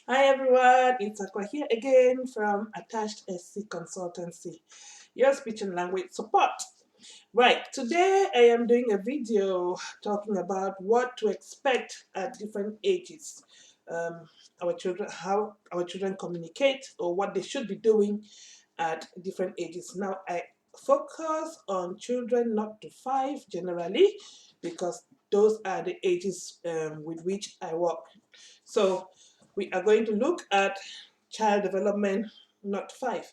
Hi everyone, it's Aqua here again from Attached SC Consultancy, your speech and language support. Right, today I am doing a video talking about what to expect at different ages. Our children, how our children communicate, or what they should be doing at different ages. Now, I focus on children not to 5 generally because those are the ages with which I work. So, we are going to look at child development, not 5.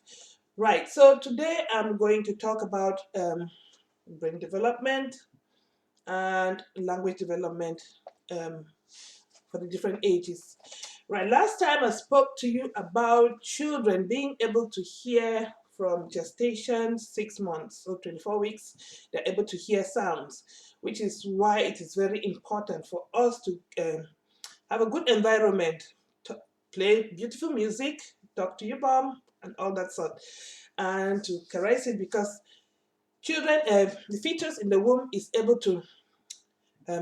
Right, so today I'm going to talk about brain development and language development um, for the different ages. Right, last time I spoke to you about children being able to hear from gestation 6 months or 24 weeks, they're able to hear sounds, which is why it is very important for us to have a good environment, to play beautiful music, talk to your mom, and all that sort, and to caress it because children, the fetus in the womb is able to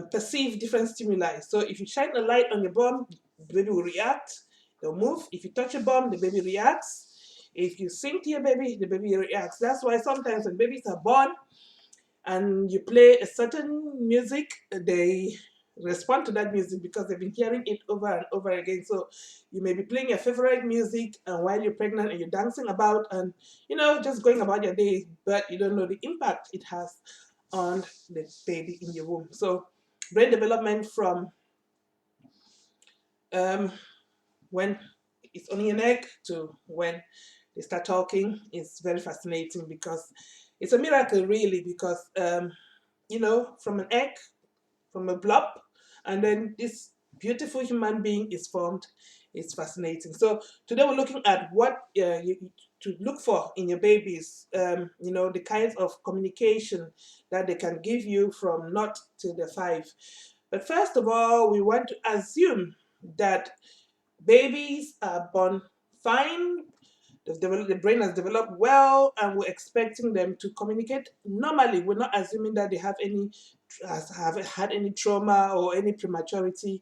perceive different stimuli. So if you shine a light on your bum, the baby will react, they'll move. If you touch your bum, the baby reacts. If you sing to your baby, the baby reacts. That's why sometimes when babies are born and you play a certain music, they respond to that music because they've been hearing it over and over again. So you may be playing your favorite music and while you're pregnant and you're dancing about and just going about your day, but you don't know the impact it has on the baby in your womb. So brain development from um, when it's only an egg to when they start talking is very fascinating because it's a miracle really because from an egg, from a blob, and then this beautiful human being is formed. It's fascinating. So today we're looking at what to look for in your babies. The kinds of communication that they can give you from naught to the 5. But first of all, we want to assume that babies are born fine, the brain has developed well, and we're expecting them to communicate normally. We're not assuming that they have had any trauma or any prematurity.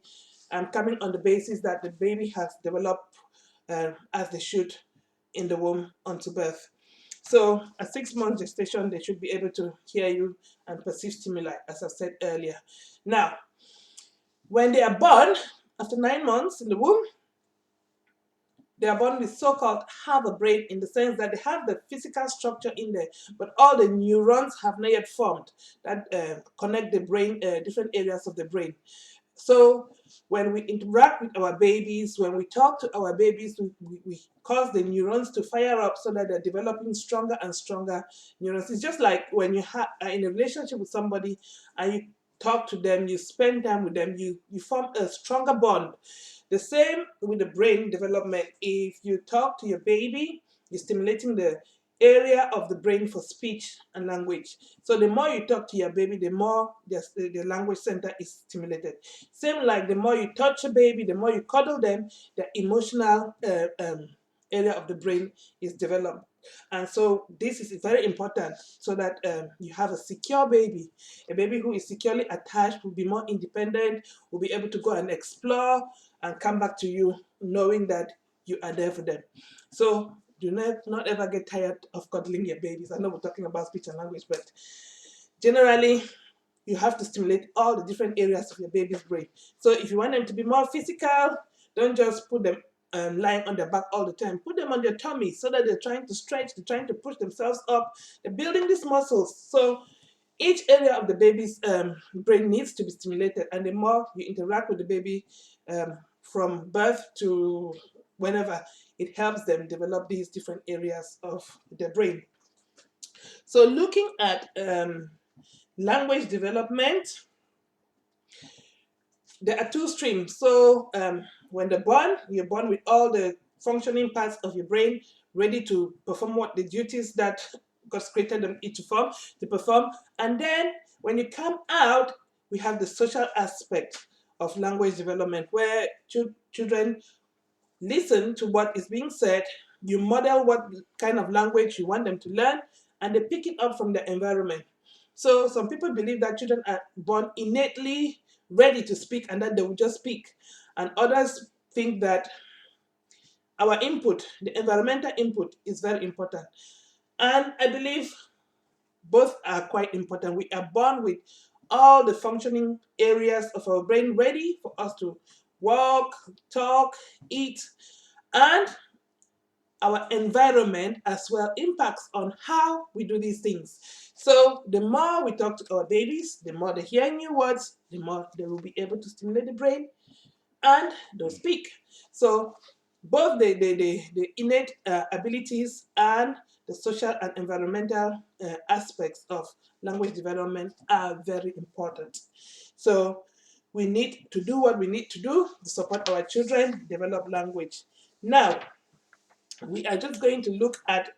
I'm coming on the basis that the baby has developed as they should in the womb unto birth. So at 6 months gestation, they should be able to hear you and perceive stimuli, as I said earlier. Now, when they are born, after 9 months in the womb, they are born with so-called have a brain in the sense that they have the physical structure in there, but all the neurons have not yet formed that connect the brain, different areas of the brain. So when we interact with our babies, when we talk to our babies, we cause the neurons to fire up so that they're developing stronger and stronger neurons. It's just like when you are in a relationship with somebody and you talk to them, you spend time with them, you form a stronger bond. The same with the brain development. If you talk to your baby, you're stimulating the area of the brain for speech and language. So the more you talk to your baby, the more the language center is stimulated. Same like the more you touch a baby, the more you cuddle them, the emotional area of the brain is developed. And so this is very important so that you have a secure baby. A baby who is securely attached will be more independent, will be able to go and explore and come back to you knowing that you are there for them. So do not ever get tired of cuddling your babies. I know we're talking about speech and language, but generally you have to stimulate all the different areas of your baby's brain. So if you want them to be more physical, don't just put them lying on their back all the time. Put them on their tummy so that they're trying to stretch, they're trying to push themselves up. They're building these muscles. So each area of the baby's brain needs to be stimulated, and the more you interact with the baby from birth to whenever, it helps them develop these different areas of their brain. So looking at language development, there are two streams. So when they're born, you're born with all the functioning parts of your brain ready to perform what the duties that God created them to perform. And then when you come out, we have the social aspect of language development where children listen to what is being said, you model what kind of language you want them to learn, and they pick it up from the environment. So some people believe that children are born innately ready to speak and that they will just speak. And others think that our input, the environmental input, is very important. And I believe both are quite important. We are born with all the functioning areas of our brain ready for us to walk, talk, eat, and our environment as well impacts on how we do these things. So the more we talk to our babies, the more they hear new words, the more they will be able to stimulate the brain and they'll speak. So both the innate abilities and the social and environmental aspects of language development are very important. So we need to do what we need to do to support our children develop language. Now, we are just going to look at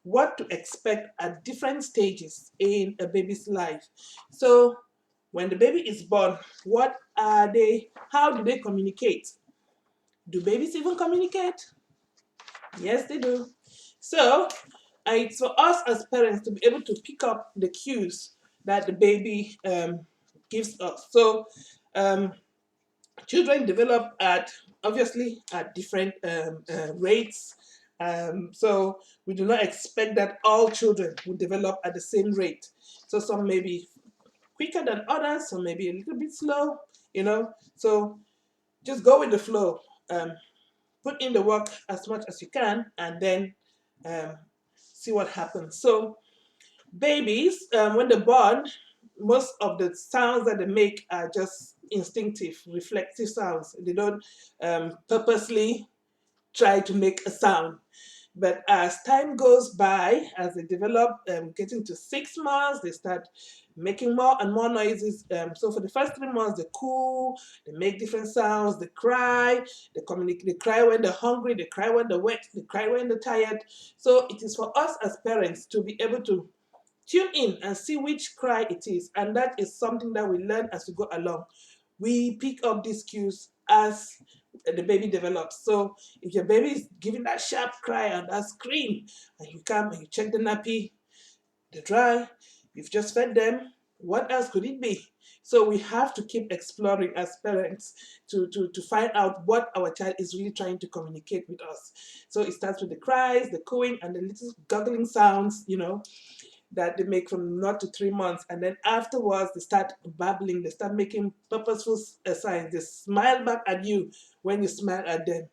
what to expect at different stages in a baby's life. So when the baby is born, what are they, how do they communicate? Do babies even communicate? Yes, they do. So it's for us as parents to be able to pick up the cues that the baby gives us. So children develop at obviously at different rates. So we do not expect that all children will develop at the same rate. So some may be quicker than others, some may be a little bit slow, you know. So just go with the flow. Put in the work as much as you can, and then um, see what happens. So babies, when they're born, most of the sounds that they make are just instinctive, reflective sounds. They don't purposely try to make a sound. But as time goes by, as they develop, getting to 6 months, they start making more and more noises. So for the first 3 months, they coo, they make different sounds, they cry, they communicate, they cry when they're hungry, they cry when they're wet, they cry when they're tired. So it is for us as parents to be able to tune in and see which cry it is. And that is something that we learn as we go along. We pick up these cues as the baby develops. So if your baby is giving that sharp cry and that scream, and you come and you check the nappy, they're dry, you've just fed them, what else could it be? So we have to keep exploring as parents to find out what our child is really trying to communicate with us. So it starts with the cries, the cooing, and the little guggling sounds, that they make from 0 to 3 months, and then afterwards they start babbling, they start making purposeful signs, they smile back at you when you smile at them,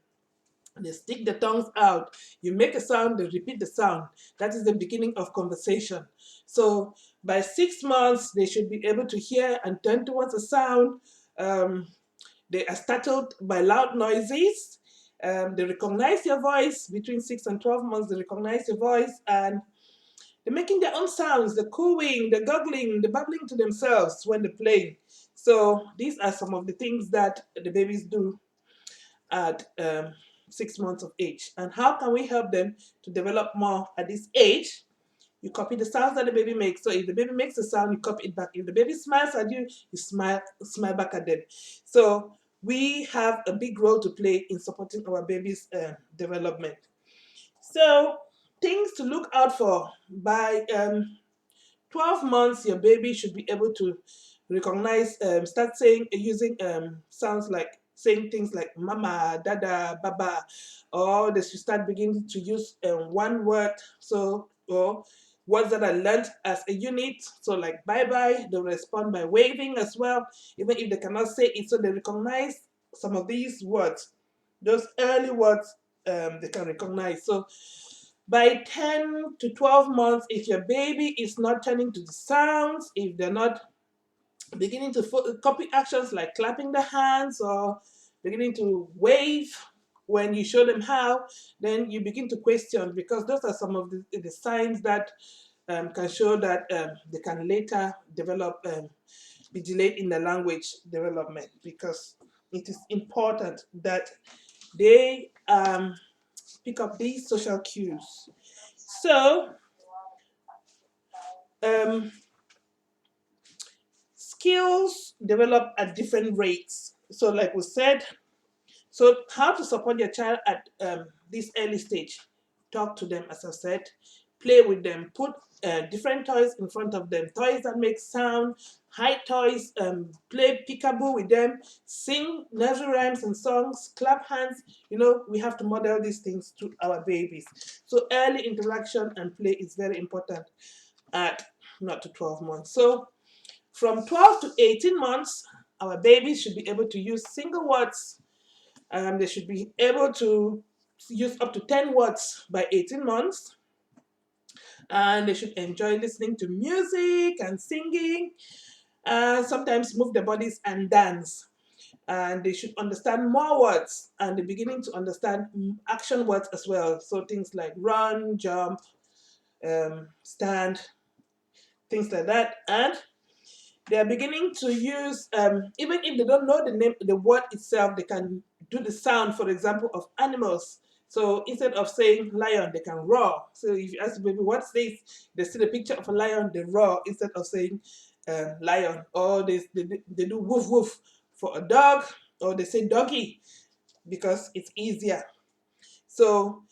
they stick the tongues out, you make a sound, they repeat the sound. That is the beginning of conversation. So by 6 months they should be able to hear and turn towards a sound. They are startled by loud noises. They recognize your voice. Between 6 and 12 months they recognize your voice, and they're making their own sounds, the cooing, the guggling, the babbling to themselves when they're playing. So these are some of the things that the babies do at 6 months of age. And how can we help them to develop more at this age? You copy the sounds that the baby makes. So if the baby makes a sound, you copy it back. If the baby smiles at you, you smile back at them. So we have a big role to play in supporting our baby's development. So things to look out for by 12 months, your baby should be able to recognize, start saying, using sounds like saying things like mama, dada, baba, or they should start beginning to use one word. So, or words that are learned as a unit. So, like bye bye, they respond by waving as well, even if they cannot say it. So, they recognize some of these words, those early words they can recognize. So, by 10 to 12 months, if your baby is not turning to the sounds, if they're not beginning to copy actions like clapping the hands or beginning to wave when you show them how, then you begin to question, because those are some of the signs that can show that they can later develop, be delayed in the language development, because it is important that they pick up these social cues. So, um, skills develop at different rates. So, like we said, so how to support your child at this early stage? Talk to them, as I said, play with them, put different toys in front of them, toys that make sound, hide toys, play peekaboo with them, sing nursery rhymes and songs, clap hands. We have to model these things to our babies. So early interaction and play is very important at not to 12 months. So from 12 to 18 months, our babies should be able to use single words. They should be able to use up to 10 words by 18 months. And they should enjoy listening to music and singing, and sometimes move their bodies and dance. And they should understand more words, and they're beginning to understand action words as well. So things like run, jump, stand, things like that. And they are beginning to use, even if they don't know the name, the word itself, they can do the sound, for example, of animals. So instead of saying lion, they can roar. So if you ask the baby what says, they see the picture of a lion, they roar instead of saying lion. Or they do woof woof for a dog, or they say doggy because it's easier. So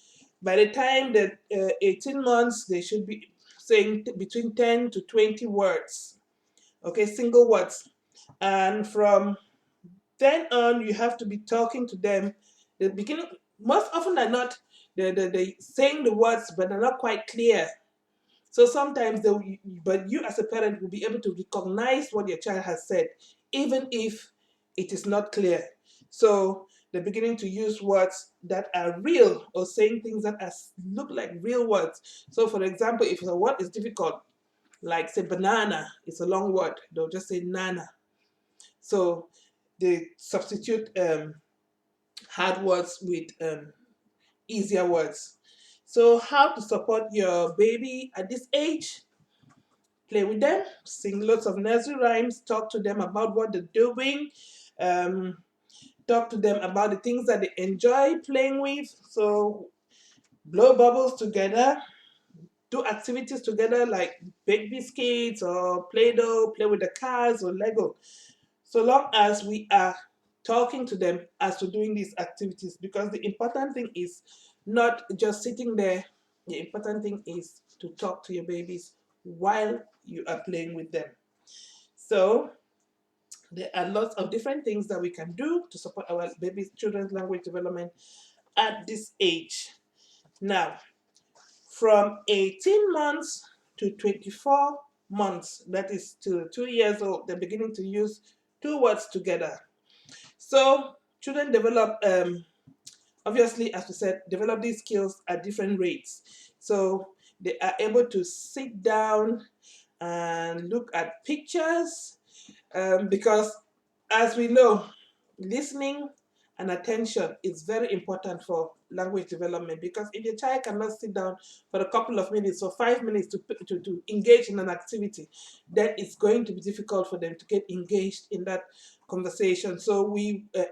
by the time that 18 months, they should be saying between 10 to 20 words, okay, single words. And from then on, you have to be talking to them. The beginning, most often than not, they saying the words, but they're not quite clear. So sometimes but you as a parent will be able to recognize what your child has said, even if it is not clear. So they're beginning to use words that are real, or saying things that look like real words. So for example, if a word is difficult, like say banana, it's a long word, they'll just say nana. So they substitute hard words with easier words. So how to support your baby at this age? Play with them, sing lots of nursery rhymes, talk to them about what they're doing, um, talk to them about the things that they enjoy playing with. So blow bubbles together, do activities together like bake biscuits or Play-Doh, play with the cars or Lego. So long as we are talking to them as to doing these activities, because the important thing is not just sitting there. The important thing is to talk to your babies while you are playing with them. So there are lots of different things that we can do to support our babies' children's language development at this age. Now, from 18 months to 24 months, that is to 2 years old, they're beginning to use two words together. So children develop, obviously, as we said, develop these skills at different rates. So they are able to sit down and look at pictures, because as we know, listening and attention is very important for language development, because if your child cannot sit down for a couple of minutes or 5 minutes to engage in an activity, then it's going to be difficult for them to get engaged in that conversation. So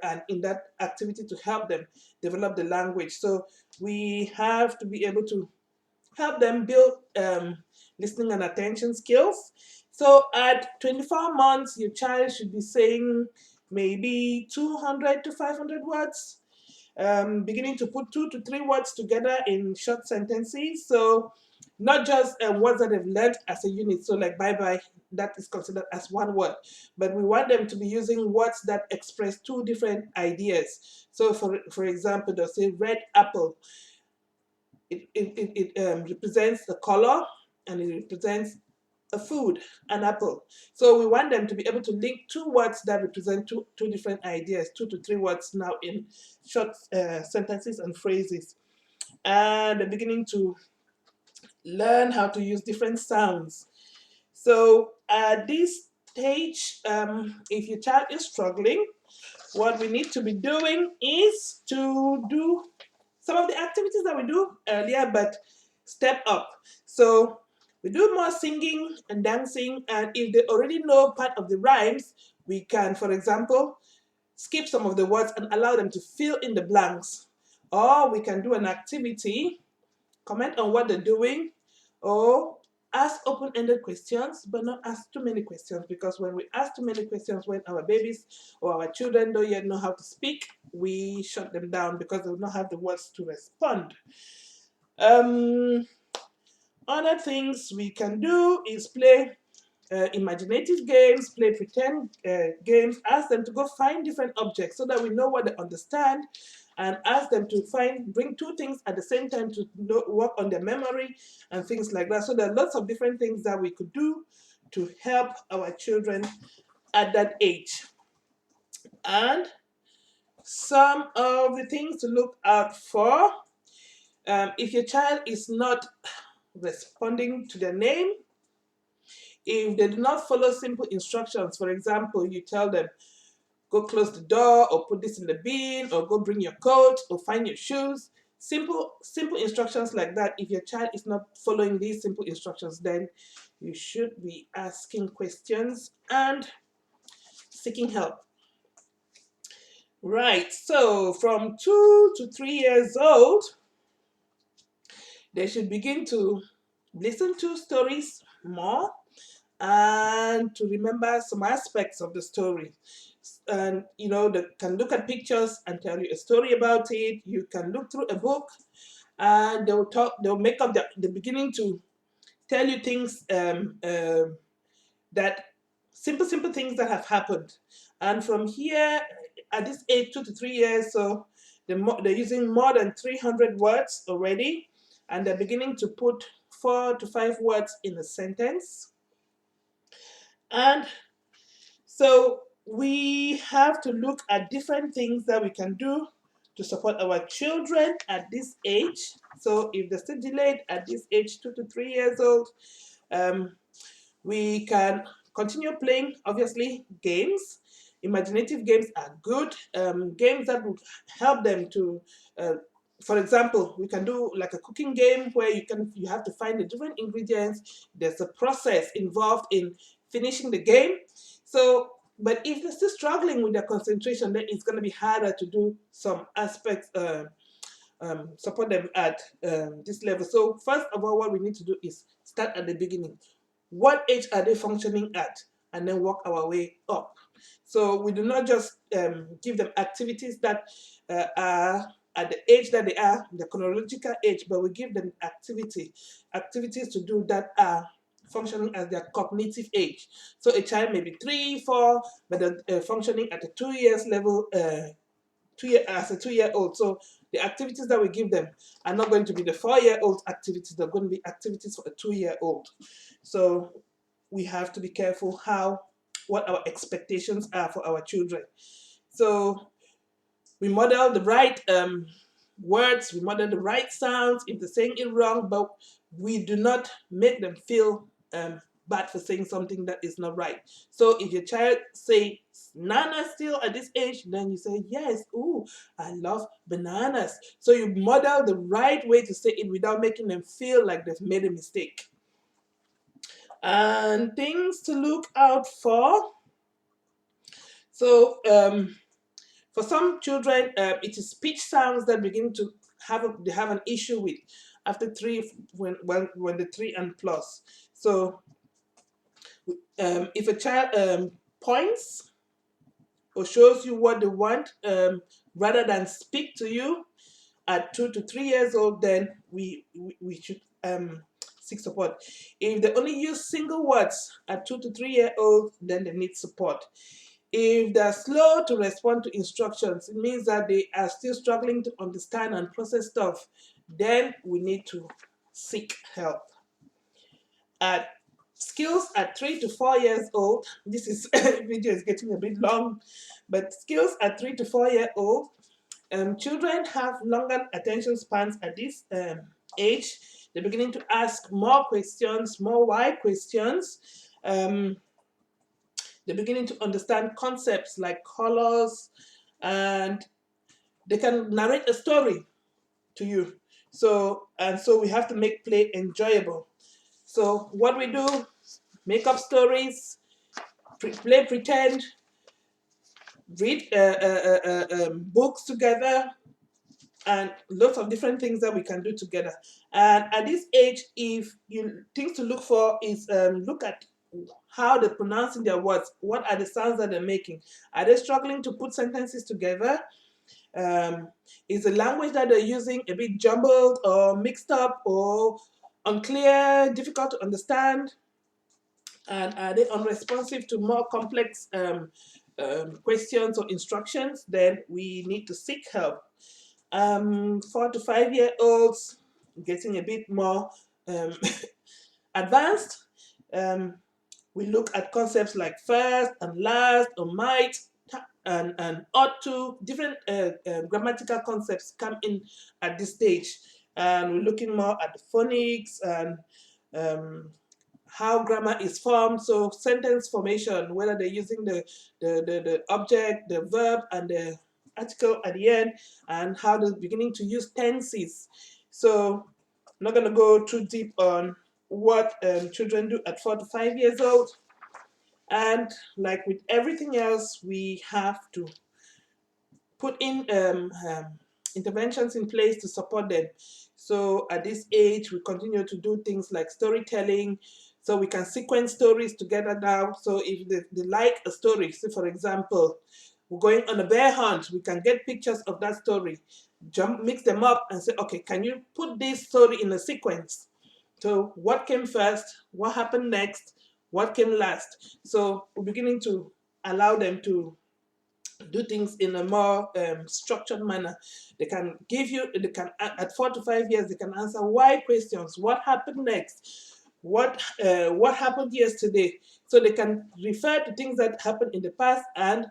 and in that activity to help them develop the language. So we have to be able to help them build listening and attention skills. So at 24 months, your child should be saying maybe 200 to 500 words, beginning to put 2 to 3 words together in short sentences. So not just words that they've learned as a unit. So like bye bye, that is considered as one word. But we want them to be using words that express two different ideas. So for example, they'll say red apple. It represents the color, and it represents a food, an apple. So we want them to be able to link two words that represent two different ideas, 2 to 3 words now in short sentences and phrases. And they're beginning to learn how to use different sounds. So at this stage, if your child is struggling, what we need to be doing is to do some of the activities that we do earlier, but step up. So we do more singing and dancing, and if they already know part of the rhymes, we can, for example, skip some of the words and allow them to fill in the blanks. Or we can do an activity, comment on what they're doing, or ask open-ended questions, but not ask too many questions, because when we ask too many questions, when our babies or our children don't yet know how to speak, we shut them down because they will not have the words to respond. Other things we can do is play imaginative games, play pretend games, ask them to go find different objects so that we know what they understand, and ask them to bring two things at the same time to work on their memory and things like that. So there are lots of different things that we could do to help our children at that age. And some of the things to look out for, if your child is not responding to their name, if they do not follow simple instructions, for example, you tell them, go close the door, or put this in the bin, or go bring your coat, or find your shoes. Simple instructions like that. If your child is not following these simple instructions, then you should be asking questions and seeking help. Right, so from 2 to 3 years old, they should begin to listen to stories more and to remember some aspects of the story. And they can look at pictures and tell you a story about it. You can look through a book and they'll make up the beginning to tell you things that simple things that have happened. And from here, at this age, 2 to 3 years, so they're using more than 300 words already, and they're beginning to put 4 to 5 words in a sentence. And so we have to look at different things that we can do to support our children at this age. So if they're still delayed at this age, 2 to 3 years old, we can continue playing, obviously, games. Imaginative games are good. Games that would help them to, for example, we can do like a cooking game where you have to find the different ingredients. There's a process involved in finishing the game. So, but if they're still struggling with their concentration, then it's going to be harder to do some aspects, support them at this level. So first of all, what we need to do is start at the beginning. What age are they functioning at? And then work our way up. So we do not just give them activities that are at the age that they are, the chronological age, but we give them activities to do that are functioning as their cognitive age. So a child may be 3, 4, but they're functioning at a 2 years level, as a 2-year-old. So the activities that we give them are not going to be the 4-year-old activities. They're going to be activities for a 2-year-old. So we have to be careful what our expectations are for our children. So we model the right words, we model the right sounds if they're saying it wrong, but we do not make them feel bad for saying something that is not right. So if your child says "nana" still at this age, then you say, yes, ooh, I love bananas. So you model the right way to say it without making them feel like they've made a mistake. And things to look out for. So for some children, it is speech sounds that begin to have an issue with after 3, when the 3 and plus. So if a child points or shows you what they want, rather than speak to you at 2 to 3 years old, then we should seek support. If they only use single words at 2 to 3 year old, then they need support. If they're slow to respond to instructions, it means that they are still struggling to understand and process stuff. Then we need to seek help. At skills at 3 to 4 years old, this video is getting a bit long, but skills at 3 to 4 year old, children have longer attention spans at this age. They're beginning to ask more questions, more why questions. They're beginning to understand concepts like colors, and they can narrate a story to you. So we have to make play enjoyable. So what we do, make up stories, play pretend, read books together, and lots of different things that we can do together. And at this age, things to look for is look at how they're pronouncing their words. What are the sounds that they're making? Are they struggling to put sentences together? Is the language that they're using a bit jumbled or mixed up or unclear, difficult to understand? And are they unresponsive to more complex questions or instructions? Then we need to seek help. 4 to 5 year olds getting a bit more um, advanced. Um, we look at concepts like first and last or might and ought to. Different grammatical concepts come in at this stage. And we're looking more at the phonics and how grammar is formed. So sentence formation, whether they're using the object, the verb, and the article at the end, and how they're beginning to use tenses. So I'm not going to go too deep on what children do at 4 to 5 years old. And like with everything else, we have to put in interventions in place to support them. So at this age, we continue to do things like storytelling. So we can sequence stories together now. So if they like a story, so for example, we're going on a bear hunt, we can get pictures of that story, mix them up and say, okay, can you put this story in a sequence? So what came first? What happened next? What came last? So we're beginning to allow them to do things in a more structured manner. They can give you, they can, at 4 to 5 years, they can answer why questions. What happened next? What happened yesterday? So they can refer to things that happened in the past and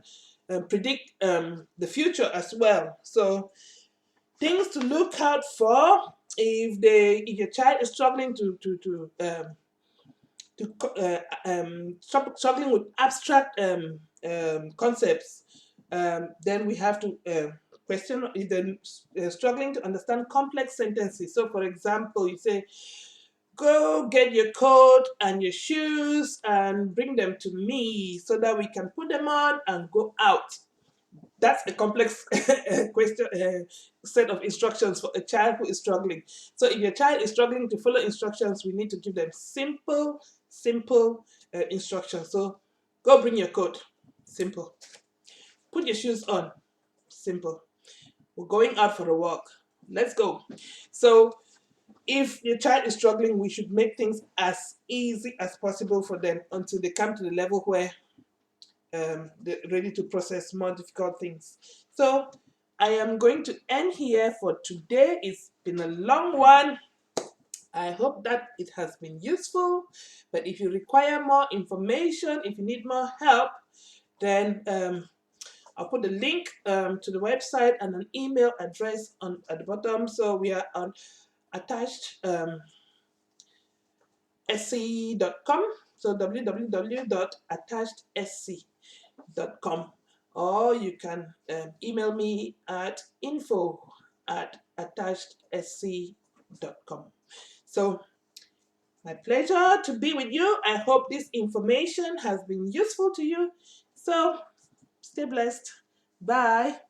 predict the future as well. So things to look out for if your child is struggling struggling with abstract concepts, then we have to question if they're struggling to understand complex sentences. So, for example, you say, go get your coat and your shoes and bring them to me so that we can put them on and go out. That's a complex question set of instructions for a child who is struggling. So if your child is struggling to follow instructions, we need to give them simple instructions. So go bring your coat, simple. Put your shoes on, simple. We're going out for a walk, let's go. So if your child is struggling, we should make things as easy as possible for them until they come to the level where they're ready to process more difficult things. So I am going to end here for today. It's been a long one. I hope that it has been useful. But if you require more information, if you need more help, then I'll put the link to the website and an email address at the bottom. So we are on attached sc.com. So www.attached.sc.com, or you can email me at info@attached.sc.com. So my pleasure to be with you. I hope this information has been useful to you. So stay blessed. Bye.